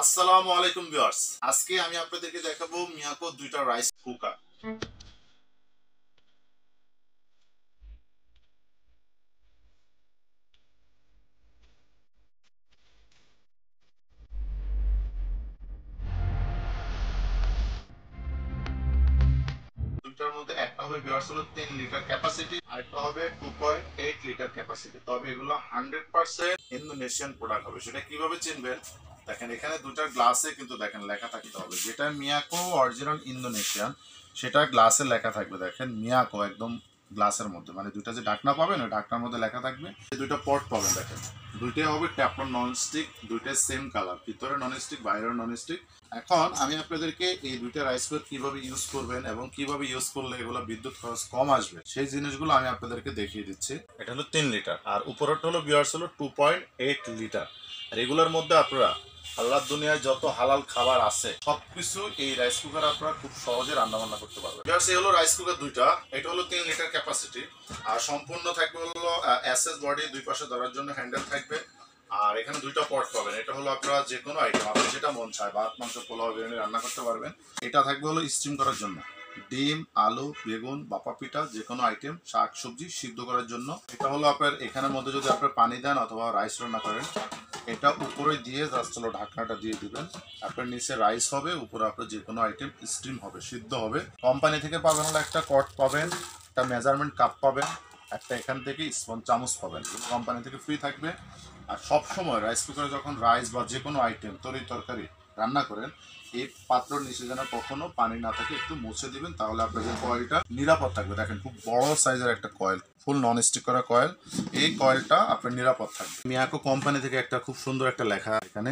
আসসালামু আলাইকুম ভিউয়ার্স, আজকে আমি আপনাদেরকে দেখাবো মিয়াকো দুইটা রাইস কুকার। দুইটার মধ্যে একটা হবে ভিউয়ার্স হলো 3 লিটার ক্যাপাসিটি, আর একটা হবে 2.8 লিটার ক্যাপাসিটি। তবে এগুলো 100% ইন্দোনেশিয়ান প্রোডাক্ট হবে। সেটা কিভাবে চিনবেন? দেখেন এখানে দুটার গ্লাসে কিন্তু দেখেন লেখা থাকতে হবে, যেটা মিয়াকো অরিজিনাল ইন্দোনেশিয়ান সেটা গ্লাসে লেখা থাকবে। দেখেন মিয়াকো একদম গ্লাসের মধ্যে, মানে দুইটা যে ঢাকনা পাবেন ওই ঢাকনার মধ্যে লেখা থাকবে। দুইটা পট পাবেন, দেখেন দুইটাই হবে ট্যাফলন নন স্টিক, দুইটাই সেম কালার, ভিতরে নন স্টিক বাইরে নন স্টিক। এখন আমি আপনাদেরকে এই দুইটা রাইস কুকার কিভাবে ইউজ করবেন এবং কিভাবে ইউজ করলে এগুলো বিদ্যুৎ খরচ কম আসবে সেই জিনিসগুলো আমি আপনাদেরকে দেখিয়ে দিচ্ছি। এটা হলো 3 লিটার আর উপরটা হলো ভিউয়ার্স হলো 2.8 লিটার। আর এগুলোর মধ্যে আপনারা আল্লাহ দুনিয়ায় যত হালাল খাবার আছে সবকিছু এই রাইস কুকার আপনারা খুব সহজে রান্না বান্না করতে পারবেন। ভিউয়ার্স এই হলো রাইস কুকার দুইটা, এটা হলো 3 লিটার ক্যাপাসিটি আর সম্পূর্ণ থাকবে হলো এসএস বডি, দুই পাশে ধরার জন্য হ্যান্ডেল থাকবে। আর এখানে দুইটা পট পাবেন, এটা হলো আপনারা যে কোনো আইটেম আপনার যেটা মন চায় ভাত মাংস পোলাও বিরিয়ানি রান্না করতে পারবেন। এটা থাকবে হলো স্টিম করার জন্য, ডিম আলু বেগুন বাপা পিঠা যে কোনো আইটেম শাক সবজি সিদ্ধ করার জন্য। এটা হলো আপনার এখানের মধ্যে যদি আপনার পানি দেন অথবা রাইস রান্না করেন, এটা উপরে দিয়ে জাস্ট হলো ঢাকনাটা দিয়ে দিবেন। আপনার নিচে রাইস হবে, উপরে আপনার যে কোনো আইটেম স্টিম হবে সিদ্ধ হবে। কোম্পানি থেকে পাবেন হলো একটা কট পাবেন, একটা মেজারমেন্ট কাপ পাবেন, একটা এখান থেকে স্পঞ্জ চামচ পাবেন, কোম্পানি থেকে ফ্রি থাকবে। আর সব সময় রাইস কুকারে যখন রাইস বা যে কোনো আইটেম তরকারি রান্না করেন এই পাত্রর নিচে যেন কখনো পানি না থাকে একটু মুছে দিবেন, তাহলে আপনাদের কয়েলটা নিরাপদ থাকবে। দেখেন খুব বড় সাইজের একটা কয়েল, ফুল নন স্টিক করা কয়েল, এই কয়েলটা আপনার নিরাপদ থাকবে। মিয়াকো কোম্পানি থেকে একটা খুব সুন্দর একটা লেখা এখানে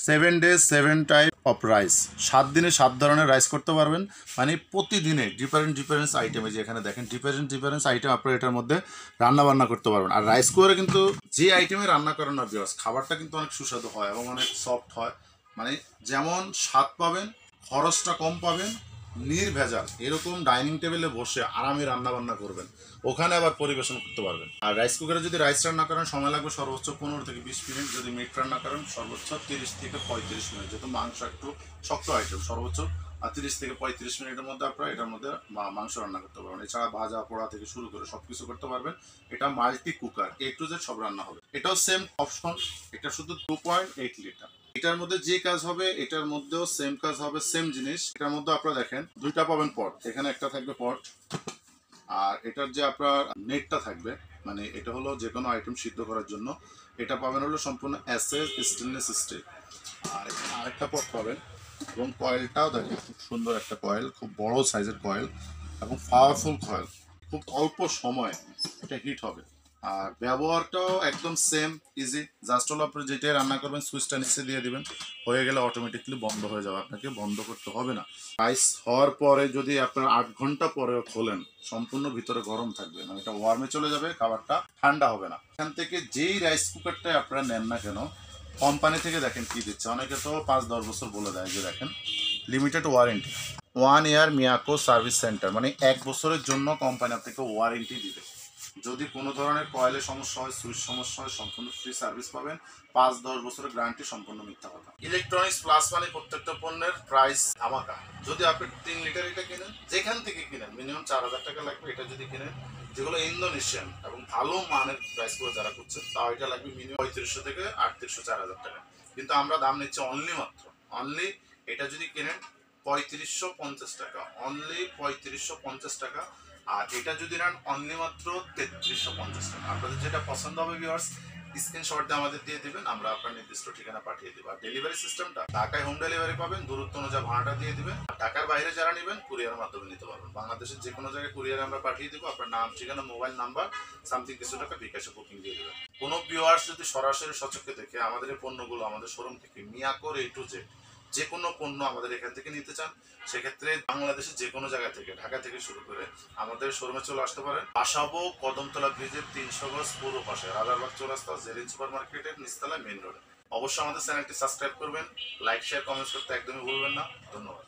7 days 7 টাইপ অফ রাইস, 7 দিনে 7 ধরনের রাইস করতে পারবেন। মানে প্রতিদিনে ডিফারেন্ট আইটেমে যে এখানে দেখেন ডিফারেন্ট আইটেম আপনারা এটার মধ্যে রান্না বান্না করতে পারবেন। আর রাইস কুকারে কিন্তু যে আইটেমে রান্না করেন না ভিউয়ার্স, খাবারটা কিন্তু অনেক সুস্বাদু হয় এবং অনেক সফট হয়। মানে যেমন স্বাদ পাবেন, খরচটা কম পাবেন, নির্ভেজাল এরকম ডাইনিং টেবিলে বসে আরামে রান্না বান্না করবেন, ওখানে আবার পরিবেশন করতে পারবেন। আর রাইস কুকারে যদি রাইস রান্না করেন সময় লাগবে সর্বোচ্চ 15 থেকে 20 মিনিট, যদি মিট রান্না করেন সর্বোচ্চ 30 থেকে 35 মিনিট, যেহেতু মাংস একটু শক্ত আইটেম সর্বোচ্চ 30 থেকে 35 মিনিটের মধ্যে আপনারা এটার মধ্যে মাংস রান্না করতে পারবেন। এছাড়া ভাজা পোড়া থেকে শুরু করে সবকিছু করতে পারবেন। এটা multi cooker, A to Z সব রান্না হবে। এটাও সেম অপশন, এটা শুধু 2.8 লিটার। এটার মধ্যে যে কাজ হবে এটার মধ্যেও সেম কাজ হবে, সেম জিনিস। এটার মধ্যে আপনারা দেখেন দুইটা পাবেন পট, এখানে একটা থাকবে পট, আর এটার যে আপনার নেটটা থাকবে মানে এটা হলো যে কোনো আইটেম সিদ্ধ করার জন্য। এটা পাবেন হলো সম্পূর্ণ এসএস স্টেনলেস স্টিল। আর এখানে আরেকটা পট পাবেন এবং কয়েলটাও দেখেন খুব সুন্দর একটা কয়েল, খুব বড় সাইজের কয়েল এবং পাওয়ারফুল কয়েল, খুব অল্প সময় এটা হিট হবে। আর ব্যবহারটাও একদম সেম ইজি, জাস্ট হলো আপনি যেটাই রান্না করবেন সুইচটা নিচে দিয়ে দিবেন, হয়ে গেলে অটোমেটিকলি বন্ধ হয়ে যাবে, আপনাকে বন্ধ করতে হবে না। রাইস হওয়ার পরে যদি আপনার 8 ঘন্টা পরেও খোলেন সম্পূর্ণ ভিতরে গরম থাকবে, মানে এটা ওয়ার্মে চলে যাবে, খাবারটা ঠান্ডা হবে না। এখান থেকে যেই রাইস কুকারটাই আপনারা নেন না কেন কোম্পানি থেকে দেখেন কি দিচ্ছে, অনেকে তো 5-10 বছর বলে দেয়, যে দেখেন লিমিটেড ওয়ারেন্টি 1 ইয়ার মিয়াকো সার্ভিস সেন্টার, মানে 1 বছরের জন্য কোম্পানি আপনাকে ওয়ারেন্টি দিবে। যদি কোনো ধরনের কয়েলের সমস্যা হয় সুইচ সমস্যা হয় সম্পূর্ণ ফ্রি সার্ভিস পাবেন। 5-10 বছরের গ্যারান্টি সম্পূর্ণ মিথ্যা কথা। ইলেকট্রনিক্স প্লাস মানে প্রত্যেকটা পণ্যের প্রাইস ধামাকা। যদি আপনি 3 লিটার এটা কিনেন, যেখান থেকে কিনেন মিনিমাম 4,000 টাকা লাগবে। এটা যদি কিনেন যেগুলো ইন্দোনেশিয়ান এবং ভালো মানের প্রাইস করে যারা করছে, তাও এটা লাগবে মিনিমাম 3500 থেকে 3800 4000 টাকা। কিন্তু আমরা দাম নিচ্ছি অনলি এটা যদি কিনেন 3550 টাকা, অনলি 3550 টাকা। আর এটা যদি নেন অনলি মাত্র 3350 টাকা। আপনাদের যেটা পছন্দ হবে ভিউয়ার্স স্ক্রিনশট দিয়ে আমাদের দিয়ে দিবেন, আমরা আপনার নির্দিষ্ট ঠিকানা পাঠিয়ে দেবো। আর ডেলিভারি সিস্টেমটা ঢাকায় হোম ডেলিভারি পাবেন, দূরত্ব অনুযায়ী ভাড়াটা দিয়ে দিবেন। আর ঢাকার বাইরে যারা নেবেন কুরিয়ারের মাধ্যমে নিতে পারবেন। বাংলাদেশের যে কোনো জায়গায় কুরিয়ারে আমরা পাঠিয়ে দেবো। আপনার নাম ঠিকানা মোবাইল নাম্বার সামথিং কিছু টাকা বিকাশে বুকিং দিয়ে দেবেন। কোনো ভিউয়ার্স যদি সরাসরি সচক্ষে দেখে আমাদের এই পণ্যগুলো আমাদের শোরুম থেকে মিয়াকোর A to Z যে কোনো পণ্য আমাদের এখান থেকে নিতে চান, সেক্ষেত্রে বাংলাদেশের যে কোনো জায়গা থেকে ঢাকা থেকে শুরু করে আমাদের শোরুমে চলে আসতে পারেন। আসাবো কদমতলা ব্রিজের 300 গজ পূর্ব পাশে রাজারবাগ চৌরাস্তা জেরিন সুপার মার্কেটের নিচতলায় মেইন রোডে। অবশ্যই আমাদের চ্যানেলটি সাবস্ক্রাইব করবেন, লাইক শেয়ার কমেন্টস করতে একদমই ভুলবেন না। ধন্যবাদ।